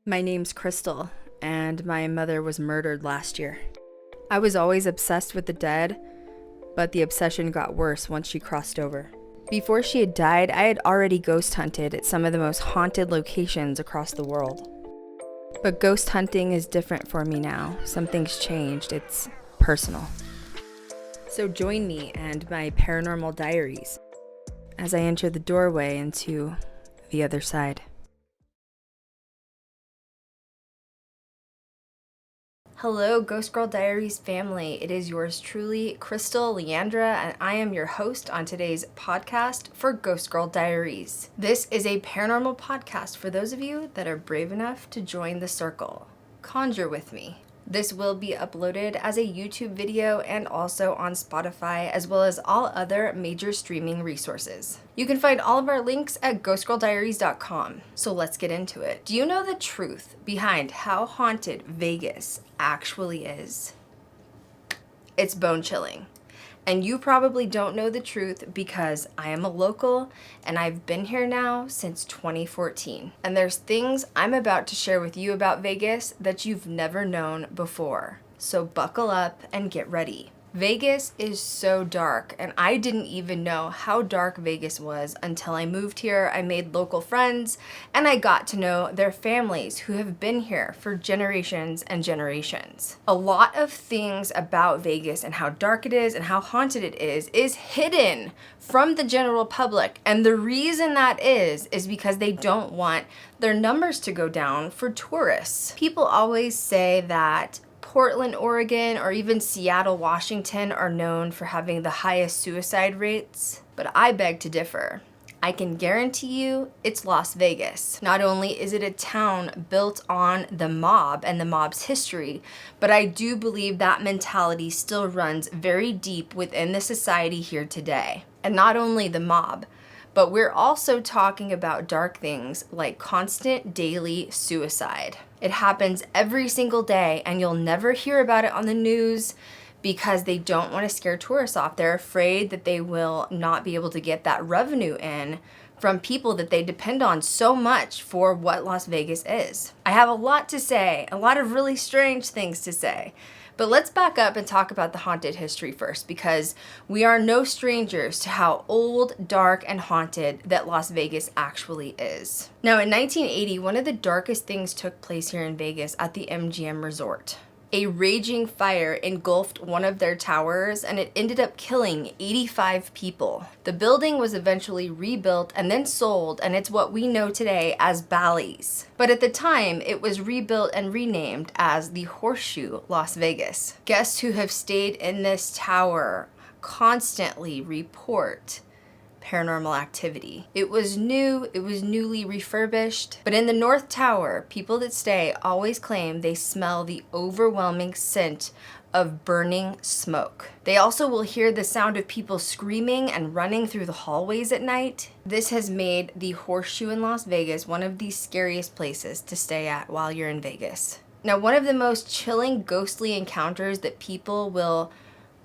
My name's Krystal, and my mother was murdered last year. I was always obsessed with the dead, but the obsession got worse once she crossed over. Before she had died, I had already ghost hunted at some of the most haunted locations across the world. But ghost hunting is different for me now. Something's changed. It's personal. So join me and my paranormal diaries as I enter the doorway into the other side. Hello, Ghost Girl Diaries family. It is yours truly, Krystal Leandra, and I am your host on today's podcast for Ghost Girl Diaries. This is a paranormal podcast for those of you that are brave enough to join the circle. Conjure with me. This will be uploaded as a YouTube video and also on Spotify, as well as all other major streaming resources. You can find all of our links at ghostgirldiaries.com. So let's get into it. Do you know the truth behind how haunted Vegas actually is? It's bone chilling. And you probably don't know the truth because I am a local and I've been here now since 2014. And there's things I'm about to share with you about Vegas that you've never known before. So buckle up and get ready. Vegas is so dark, and I didn't even know how dark Vegas was until I moved here. I made local friends, and I got to know their families who have been here for generations and generations. A lot of things about Vegas and how dark it is and how haunted it is hidden from the general public. And the reason that is because they don't want their numbers to go down for tourists. People always say that Portland, Oregon, or even Seattle, Washington are known for having the highest suicide rates, but I beg to differ. I can guarantee you it's Las Vegas. Not only is it a town built on the mob and the mob's history, but I do believe that mentality still runs very deep within the society here today. And not only the mob, but we're also talking about dark things like constant daily suicide. It happens every single day, and you'll never hear about it on the news because they don't want to scare tourists off. They're afraid that they will not be able to get that revenue in from people that they depend on so much for what Las Vegas is. I have a lot to say, a lot of really strange things to say. But let's back up and talk about the haunted history first, because we are no strangers to how old, dark, and haunted that Las Vegas actually is. Now, in 1980, one of the darkest things took place here in Vegas at the MGM Resort. A raging fire engulfed one of their towers, and it ended up killing 85 people. The building was eventually rebuilt and then sold, and it's what we know today as Bally's. But at the time, it was rebuilt and renamed as the Horseshoe Las Vegas. Guests who have stayed in this tower constantly report paranormal activity. It was new, it was newly refurbished, but in the North Tower, people that stay always claim they smell the overwhelming scent of burning smoke. They also will hear the sound of people screaming and running through the hallways at night. This has made the Horseshoe in Las Vegas one of the scariest places to stay at while you're in Vegas. Now, one of the most chilling ghostly encounters that people will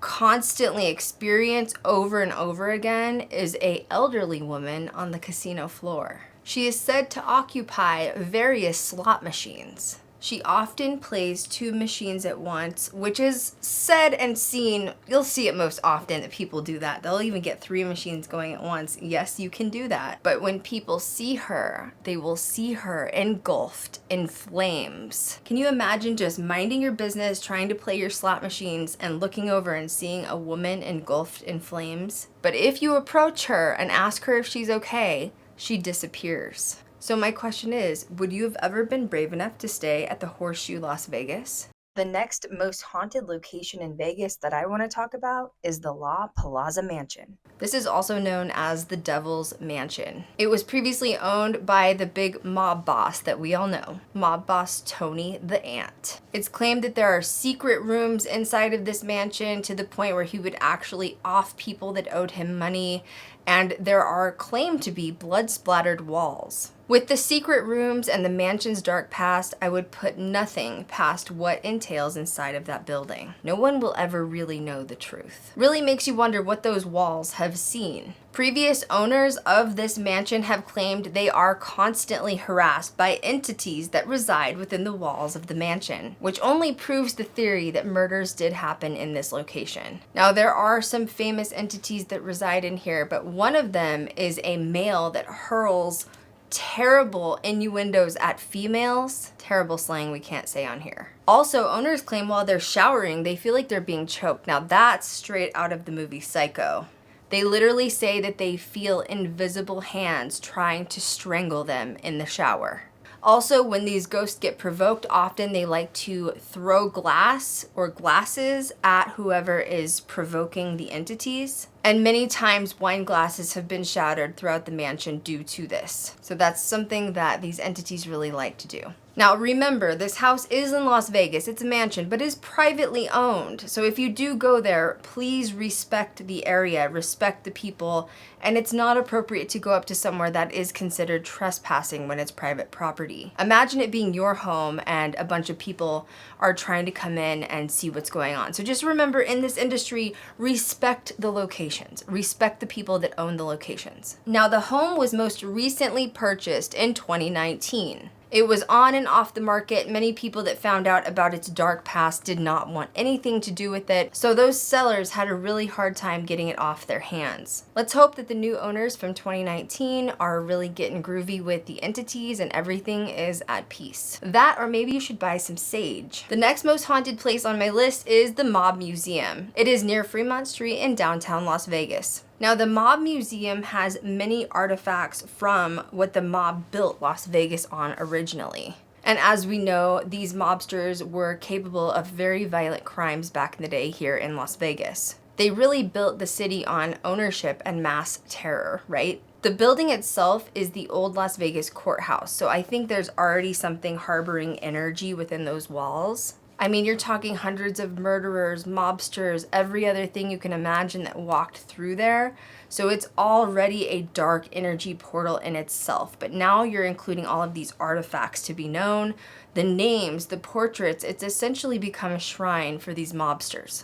constantly experience over and over again is a elderly woman on the casino floor. She is said to occupy various slot machines. She often plays 2 machines at once, which is said and seen. You'll see it most often that people do that. They'll even get 3 machines going at once. Yes, you can do that. But when people see her, they will see her engulfed in flames. Can you imagine just minding your business, trying to play your slot machines, and looking over and seeing a woman engulfed in flames? But if you approach her and ask her if she's okay, she disappears. So my question is, would you have ever been brave enough to stay at the Horseshoe Las Vegas? The next most haunted location in Vegas that I want to talk about is the La Plaza Mansion. This is also known as the Devil's Mansion. It was previously owned by the big mob boss that we all know, mob boss Tony the Ant. It's claimed that there are secret rooms inside of this mansion to the point where he would actually off people that owed him money and there are claimed to be blood-splattered walls. With the secret rooms and the mansion's dark past, I would put nothing past what entails inside of that building. No one will ever really know the truth. Really makes you wonder what those walls have seen. Previous owners of this mansion have claimed they are constantly harassed by entities that reside within the walls of the mansion, which only proves the theory that murders did happen in this location. Now, there are some famous entities that reside in here, but one of them is a male that hurls terrible innuendos at females. Terrible slang we can't say on here. Also, owners claim while they're showering, they feel like they're being choked. Now that's straight out of the movie Psycho. They literally say that they feel invisible hands trying to strangle them in the shower. Also, when these ghosts get provoked, often they like to throw glass or glasses at whoever is provoking the entities. And many times wine glasses have been shattered throughout the mansion due to this. So that's something that these entities really like to do. Now remember, this house is in Las Vegas. It's a mansion, but is privately owned. So if you do go there, please respect the area, respect the people, and it's not appropriate to go up to somewhere that is considered trespassing when it's private property. Imagine it being your home and a bunch of people are trying to come in and see what's going on. So just remember, in this industry, respect the locations, respect the people that own the locations. Now, the home was most recently purchased in 2019. It was on and off the market. Many people that found out about its dark past did not want anything to do with it, so those sellers had a really hard time getting it off their hands. Let's hope that the new owners from 2019 are really getting groovy with the entities and everything is at peace. That, or maybe you should buy some sage. The next most haunted place on my list is the Mob Museum. It is near Fremont Street in downtown Las Vegas. Now, the Mob Museum has many artifacts from what the mob built Las Vegas on originally. And as we know, these mobsters were capable of very violent crimes back in the day here in Las Vegas. They really built the city on ownership and mass terror, right? The building itself is the old Las Vegas courthouse, so I think there's already something harboring energy within those walls. I mean, you're talking hundreds of murderers, mobsters, every other thing you can imagine that walked through there. So it's already a dark energy portal in itself. But now you're including all of these artifacts to be known, the names, the portraits. It's essentially become a shrine for these mobsters.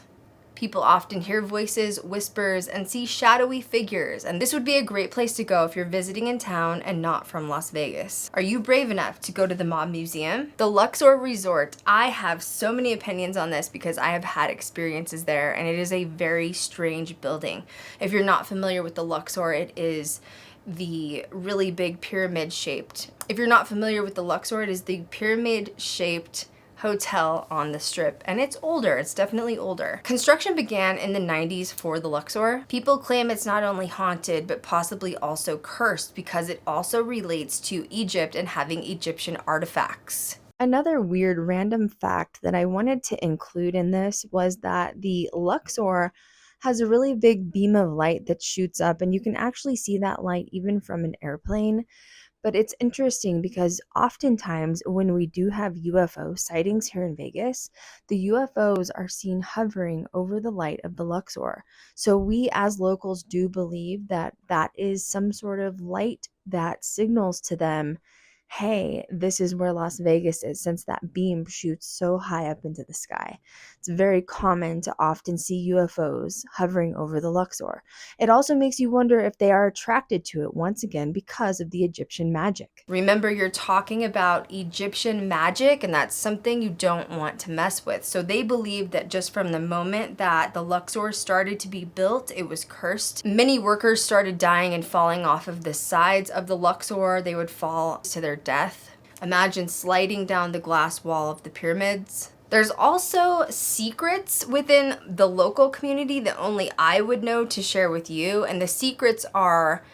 People often hear voices, whispers, and see shadowy figures, and this would be a great place to go if you're visiting in town and not from Las Vegas. Are you brave enough to go to the Mob Museum? The Luxor Resort, I have so many opinions on this because I have had experiences there, and it is a very strange building. If you're not familiar with the Luxor, it is the really big pyramid-shaped. If you're not familiar with the Luxor, it is the pyramid-shaped hotel on the strip, and it's older. It's definitely older. Construction began in the 90s for the Luxor. People claim it's not only haunted but possibly also cursed because it also relates to Egypt and having Egyptian artifacts. Another weird random fact that I wanted to include in this was that the Luxor has a really big beam of light that shoots up, and you can actually see that light even from an airplane. But it's interesting because oftentimes when we do have UFO sightings here in Vegas, the UFOs are seen hovering over the light of the Luxor. So we as locals do believe that that is some sort of light that signals to them, hey, this is where Las Vegas is, since that beam shoots so high up into the sky. It's very common to often see UFOs hovering over the Luxor. It also makes you wonder if they are attracted to it once again because of the Egyptian magic. Remember, you're talking about Egyptian magic, and that's something you don't want to mess with. So they believe that just from the moment that the Luxor started to be built, it was cursed. Many workers started dying and falling off of the sides of the Luxor. They would fall to their death. Imagine sliding down the glass wall of the pyramids. There's also secrets within the local community that only I would know to share with you, and the secrets are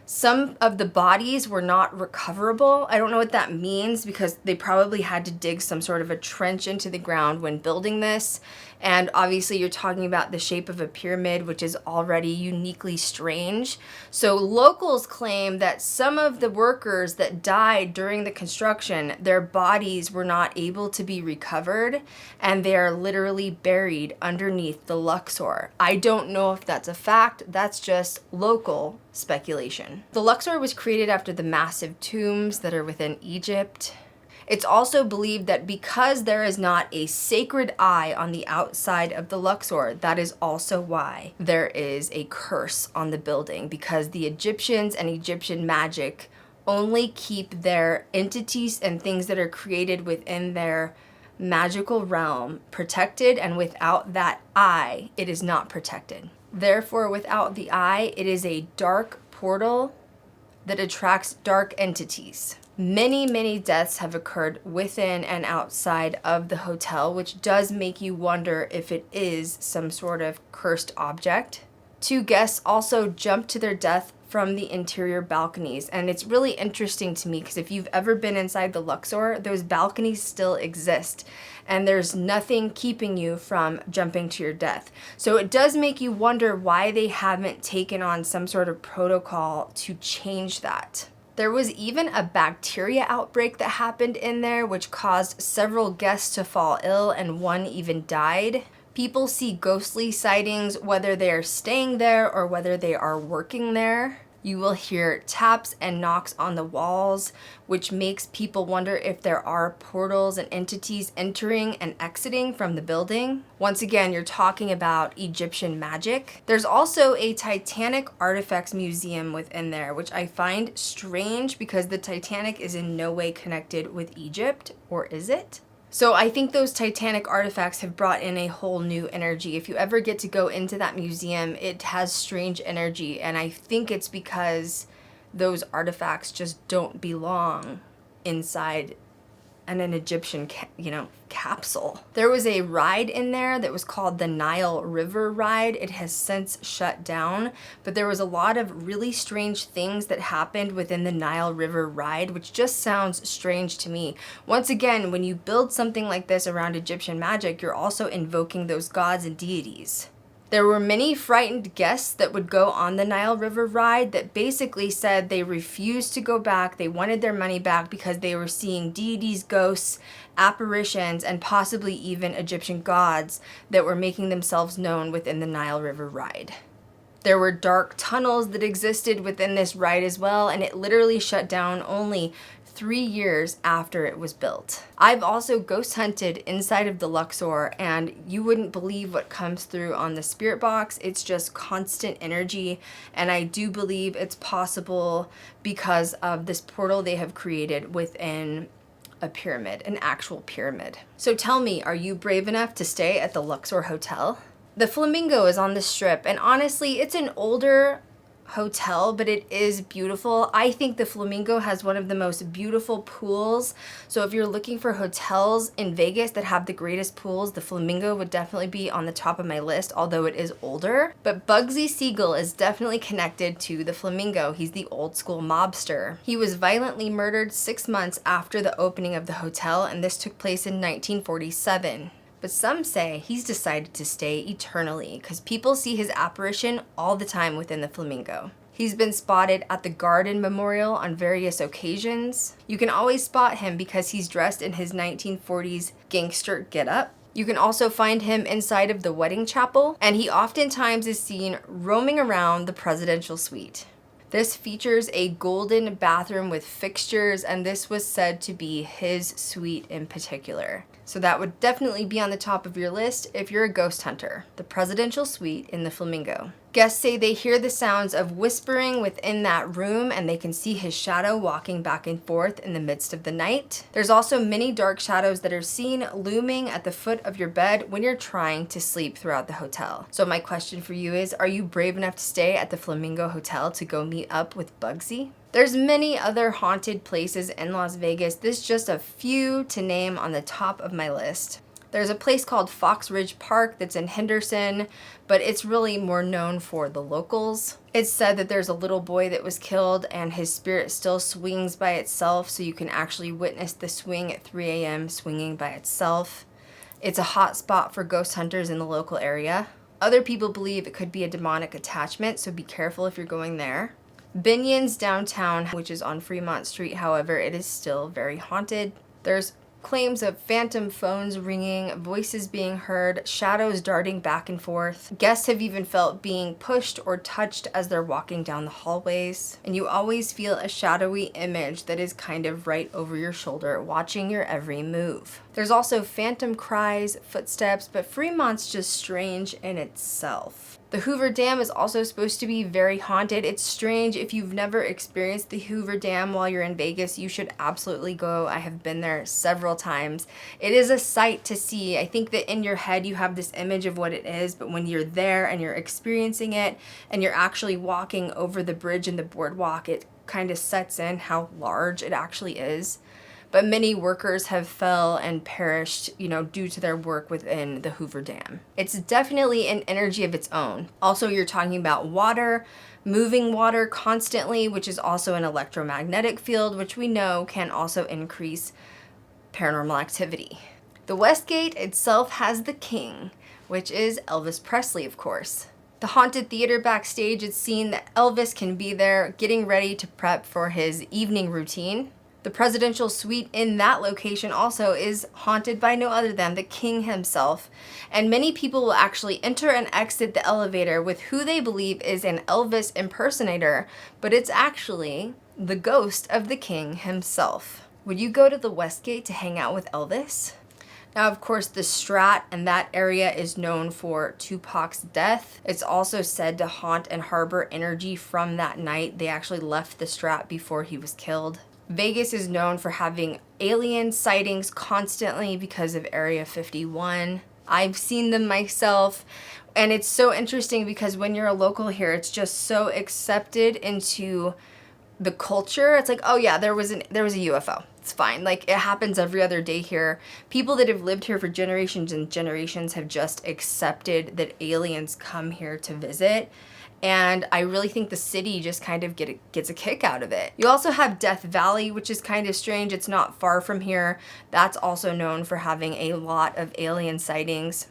some of the bodies were not recoverable. I don't know what that means because they probably had to dig some sort of a trench into the ground when building this. And obviously you're talking about the shape of a pyramid, which is already uniquely strange. So locals claim that some of the workers that died during the construction, their bodies were not able to be recovered, and they are literally buried underneath the Luxor. I don't know if that's a fact. That's just local speculation. The Luxor was created after the massive tombs that are within Egypt. It's also believed that because there is not a sacred eye on the outside of the Luxor, that is also why there is a curse on the building, because the Egyptians and Egyptian magic only keep their entities and things that are created within their magical realm protected, and without that eye, it is not protected. Therefore, without the eye, it is a dark portal that attracts dark entities. Many deaths have occurred within and outside of the hotel, which does make you wonder if it is some sort of cursed object. 2 guests also jumped to their death from the interior balconies, and it's really interesting to me because if you've ever been inside the Luxor, those balconies still exist, and there's nothing keeping you from jumping to your death. So it does make you wonder why they haven't taken on some sort of protocol to change that. There was even a bacteria outbreak that happened in there, which caused several guests to fall ill, and 1 even died. People see ghostly sightings whether they are staying there or whether they are working there. You will hear taps and knocks on the walls, which makes people wonder if there are portals and entities entering and exiting from the building. Once again, you're talking about Egyptian magic. There's also a Titanic artifacts museum within there, which I find strange because the Titanic is in no way connected with Egypt, or is it? So I think those Titanic artifacts have brought in a whole new energy. If you ever get to go into that museum, it has strange energy, and I think it's because those artifacts just don't belong inside an Egyptian capsule. There was a ride in there that was called the Nile River Ride. It has since shut down, but there was a lot of really strange things that happened within the Nile River Ride, which just sounds strange to me. Once again, when you build something like this around Egyptian magic, you're also invoking those gods and deities. There were many frightened guests that would go on the Nile River Ride that basically said they refused to go back. They wanted their money back because they were seeing deities, ghosts, apparitions, and possibly even Egyptian gods that were making themselves known within the Nile River Ride. There were dark tunnels that existed within this ride as well, and it literally shut down only 3 years after it was built. I've also ghost hunted inside of the Luxor, and you wouldn't believe what comes through on the spirit box. It's just constant energy, and I do believe it's possible because of this portal they have created within a pyramid, an actual pyramid. So tell me, are you brave enough to stay at the Luxor Hotel? The Flamingo is on the Strip, and honestly, it's an older hotel, but it is beautiful. I think the Flamingo has one of the most beautiful pools. So if you're looking for hotels in Vegas that have the greatest pools, the Flamingo would definitely be on the top of my list, although it is older. But Bugsy Siegel is definitely connected to the Flamingo. He's the old school mobster. He was violently murdered 6 months after the opening of the hotel, and this took place in 1947. But some say he's decided to stay eternally because people see his apparition all the time within the Flamingo. He's been spotted at the Garden Memorial on various occasions. You can always spot him because he's dressed in his 1940s gangster getup. You can also find him inside of the wedding chapel, and he oftentimes is seen roaming around the presidential suite. This features a golden bathroom with fixtures, and this was said to be his suite in particular. So that would definitely be on the top of your list if you're a ghost hunter. The presidential suite in the Flamingo. Guests say they hear the sounds of whispering within that room, and they can see his shadow walking back and forth in the midst of the night. There's also many dark shadows that are seen looming at the foot of your bed when you're trying to sleep throughout the hotel. So my question for you is, are you brave enough to stay at the Flamingo Hotel to go meet up with Bugsy? There's many other haunted places in Las Vegas. This is just a few to name on the top of my list. There's a place called Fox Ridge Park that's in Henderson, but it's really more known for the locals. It's said that there's a little boy that was killed and his spirit still swings by itself, so you can actually witness the swing at 3 a.m. swinging by itself. It's a hot spot for ghost hunters in the local area. Other people believe it could be a demonic attachment, so be careful if you're going there. Binion's downtown, which is on Fremont Street, however, it is still very haunted. There's claims of phantom phones ringing, voices being heard, shadows darting back and forth. Guests have even felt being pushed or touched as they're walking down the hallways. And you always feel a shadowy image that is kind of right over your shoulder, watching your every move. There's also phantom cries, footsteps, but Fremont's just strange in itself. The Hoover Dam is also supposed to be very haunted. It's strange. If you've never experienced the Hoover Dam while you're in Vegas, you should absolutely go. I have been there several times. It is a sight to see. I think that in your head you have this image of what it is, but when you're there and you're experiencing it and you're actually walking over the bridge and the boardwalk, it kind of sets in how large it actually is. But many workers have fell and perished, due to their work within the Hoover Dam. It's definitely an energy of its own. Also, you're talking about water, moving water constantly, which is also an electromagnetic field, which we know can also increase paranormal activity. The West Gate itself has the king, which is Elvis Presley, of course. The haunted theater backstage, it's seen that Elvis can be there getting ready to prep for his evening routine. The presidential suite in that location also is haunted by no other than the king himself. And many people will actually enter and exit the elevator with who they believe is an Elvis impersonator, but it's actually the ghost of the king himself. Would you go to the Westgate to hang out with Elvis? Now, of course, the Strat and that area is known for Tupac's death. It's also said to haunt and harbor energy from that night. They actually left the Strat before he was killed. Vegas is known for having alien sightings constantly because of Area 51. I've seen them myself, and it's so interesting because when you're a local here, it's just so accepted into the culture. It's like, oh yeah, there was a UFO. It's fine. Like, it happens every other day here. People that have lived here for generations and generations have just accepted that aliens come here to visit. And I really think the city just kind of gets a kick out of it. You also have Death Valley, which is kind of strange. It's not far from here. That's also known for having a lot of alien sightings.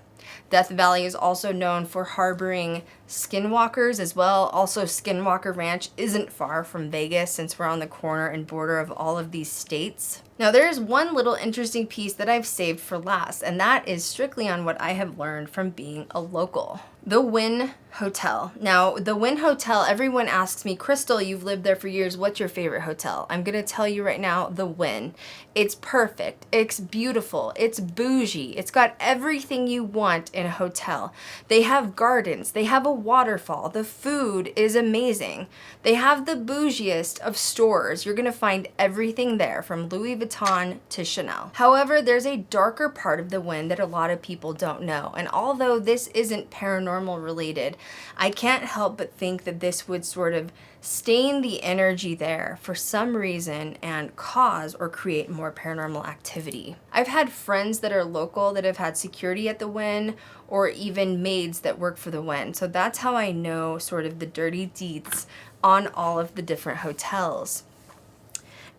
Death Valley is also known for harboring skinwalkers as well. Also, Skinwalker Ranch isn't far from Vegas since we're on the corner and border of all of these states. Now, there's one little interesting piece that I've saved for last, and that is strictly on what I have learned from being a local. The Wynn Hotel. Now, the Wynn Hotel, everyone asks me, Krystal, you've lived there for years, what's your favorite hotel? I'm gonna tell you right now, the Wynn. It's perfect, it's beautiful, it's bougie, it's got everything you want in a hotel. They have gardens, they have a waterfall, the food is amazing. They have the bougiest of stores. You're gonna find everything there, from Louis Vuitton to Chanel. However, there's a darker part of the Wynn that a lot of people don't know, and although this isn't paranormal related, I can't help but think that this would sort of stain the energy there for some reason and cause or create more paranormal activity. I've had friends that are local that have had security at the Wynn, or even maids that work for the Wynn, so that's how I know sort of the dirty deets on all of the different hotels.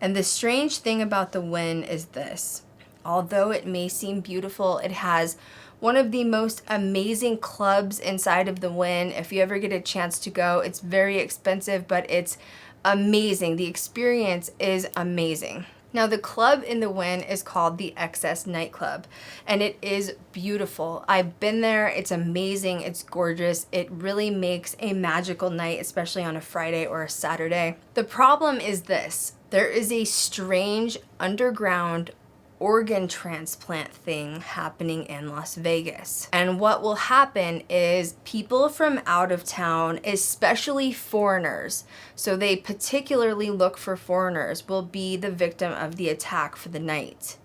And the strange thing about the Wynn is this: although it may seem beautiful, it has one of the most amazing clubs inside of the Wynn. If you ever get a chance to go, it's very expensive, but it's amazing. The experience is amazing. Now, the club in the Wynn is called the Excess Nightclub, and it is beautiful. I've been there. It's amazing. It's gorgeous. It really makes a magical night, especially on a Friday or a Saturday. The problem is this: there is a strange underground organ transplant thing happening in Las Vegas. And what will happen is people from out of town, especially foreigners, so they particularly look for foreigners, will be the victim of the attack for the night.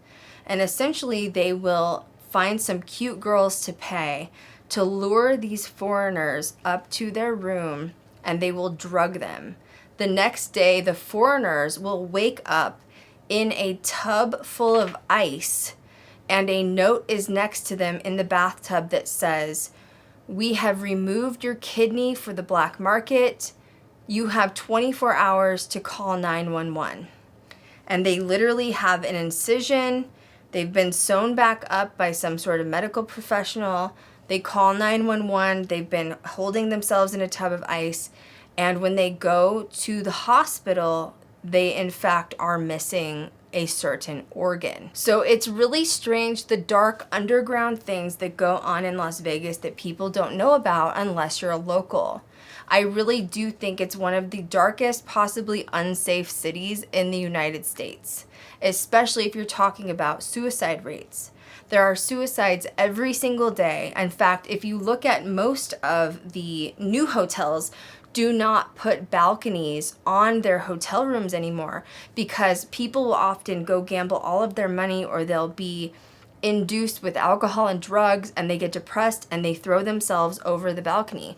And essentially they will find some cute girls to pay to lure these foreigners up to their room, and they will drug them. The next day, the foreigners will wake up in a tub full of ice, and a note is next to them in the bathtub that says, "We have removed your kidney for the black market. You have 24 hours to call 911. And they literally have an incision, They've been sewn back up by some sort of medical professional. They call 911. They've been holding themselves in a tub of ice. And when they go to the hospital, they in fact are missing a certain organ. So it's really strange, the dark underground things that go on in Las Vegas that people don't know about unless you're a local. I really do think it's one of the darkest, possibly unsafe cities in the United States, especially if you're talking about suicide rates. There are suicides every single day. In fact, if you look at most of the new hotels, do not put balconies on their hotel rooms anymore because people will often go gamble all of their money, or they'll be induced with alcohol and drugs and they get depressed and they throw themselves over the balcony.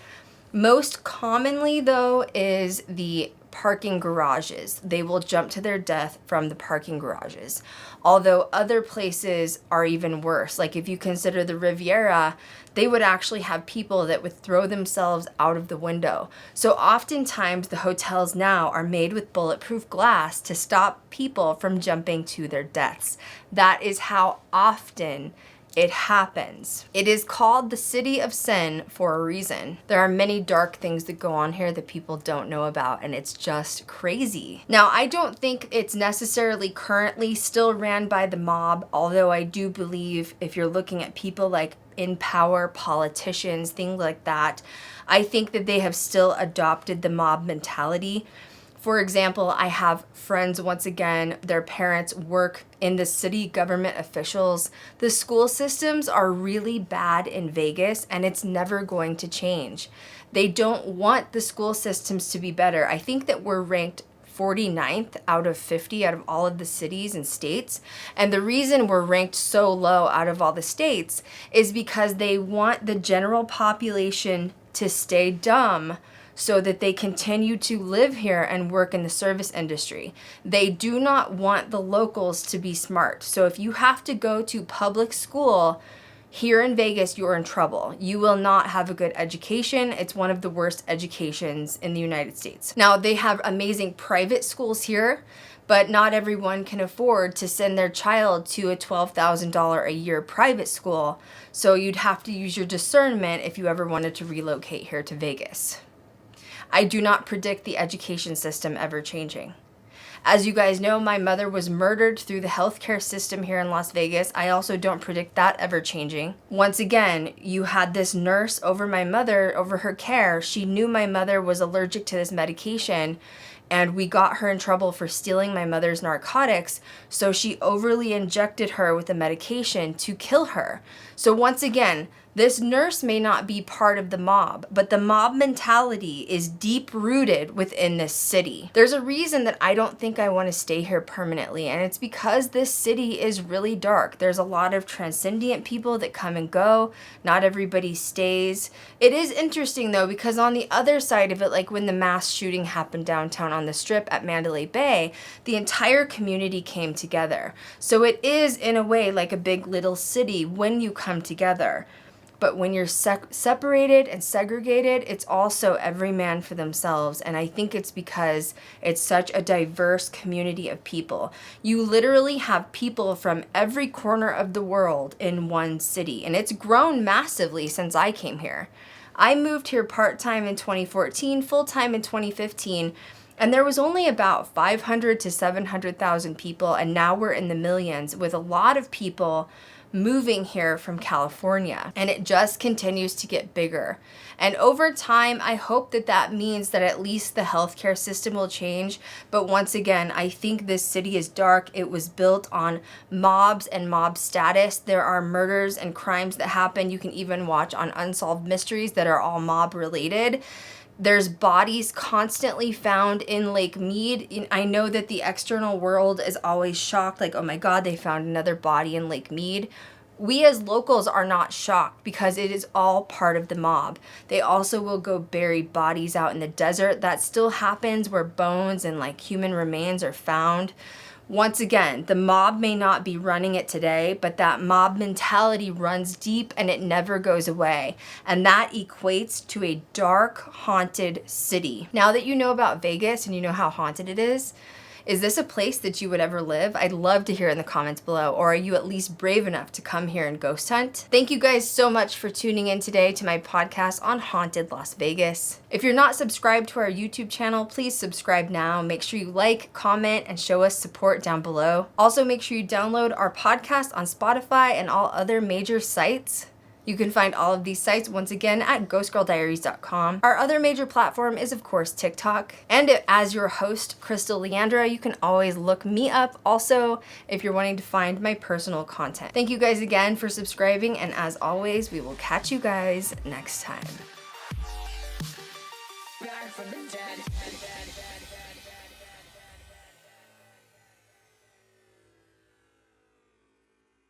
Most commonly, though, is the parking garages. They will jump to their death from the parking garages. Although other places are even worse. Like if you consider the Riviera, they would actually have people that would throw themselves out of the window. So oftentimes the hotels now are made with bulletproof glass to stop people from jumping to their deaths. That is how often it happens. It is called the City of Sin for a reason. There are many dark things that go on here that people don't know about, and it's just crazy. Now, I don't think it's necessarily currently still ran by the mob, although I do believe if you're looking at people like in power, politicians, things like that, I think that they have still adopted the mob mentality. For example, I have friends, once again, their parents work in the city government officials. The school systems are really bad in Vegas, and it's never going to change. They don't want the school systems to be better. I think that we're ranked 49th out of 50 out of all of the cities and states. And the reason we're ranked so low out of all the states is because they want the general population to stay dumb so that they continue to live here and work in the service industry. They do not want the locals to be smart. So if you have to go to public school here in Vegas, you're in trouble. You will not have a good education. It's one of the worst educations in the United States. Now, they have amazing private schools here, but not everyone can afford to send their child to a $12,000 a year private school. So you'd have to use your discernment if you ever wanted to relocate here to Vegas. I do not predict the education system ever changing. As you guys know, my mother was murdered through the healthcare system here in Las Vegas. I also don't predict that ever changing. Once again, you had this nurse over my mother, over her care. She knew my mother was allergic to this medication, and we got her in trouble for stealing my mother's narcotics, so she overly injected her with the medication to kill her. So once again, this nurse may not be part of the mob, but the mob mentality is deep rooted within this city. There's a reason that I don't think I want to stay here permanently, and it's because this city is really dark. There's a lot of transcendent people that come and go. Not everybody stays. It is interesting though, because on the other side of it, like when the mass shooting happened downtown on the Strip at Mandalay Bay, the entire community came together. So it is in a way like a big little city when you come together. But when you're separated and segregated, it's also every man for themselves. And I think it's because it's such a diverse community of people. You literally have people from every corner of the world in one city. And it's grown massively since I came here. I moved here part-time in 2014, full-time in 2015. And there was only about 500 to 700,000 people. And now we're in the millions with a lot of people moving here from California, and it just continues to get bigger. And over time, I hope that that means that at least the healthcare system will change. But once again, I think this city is dark. It was built on mobs and mob status. There are murders and crimes that happen. You can even watch on Unsolved Mysteries that are all mob related. There's bodies constantly found in Lake Mead. I know that the external world is always shocked, like, oh my God, they found another body in Lake Mead. We as locals are not shocked because it is all part of the mob. They also will go bury bodies out in the desert. That still happens where bones and like human remains are found. Once again, the mob may not be running it today, but that mob mentality runs deep and it never goes away. And that equates to a dark, haunted city. Now that you know about Vegas and you know how haunted it is, Is this a place that you would ever live? I'd love to hear in the comments below. Or are you at least brave enough to come here and ghost hunt? Thank you guys so much for tuning in today to my podcast on Haunted Las Vegas. If you're not subscribed to our YouTube channel, please subscribe now. Make sure you like, comment, and show us support down below. Also, make sure you download our podcast on Spotify and all other major sites. You can find all of these sites once again at ghostgirldiaries.com. Our other major platform is of course TikTok. And as your host, Krystal Leandra, you can always look me up also if you're wanting to find my personal content. Thank you guys again for subscribing, and as always, we will catch you guys next time.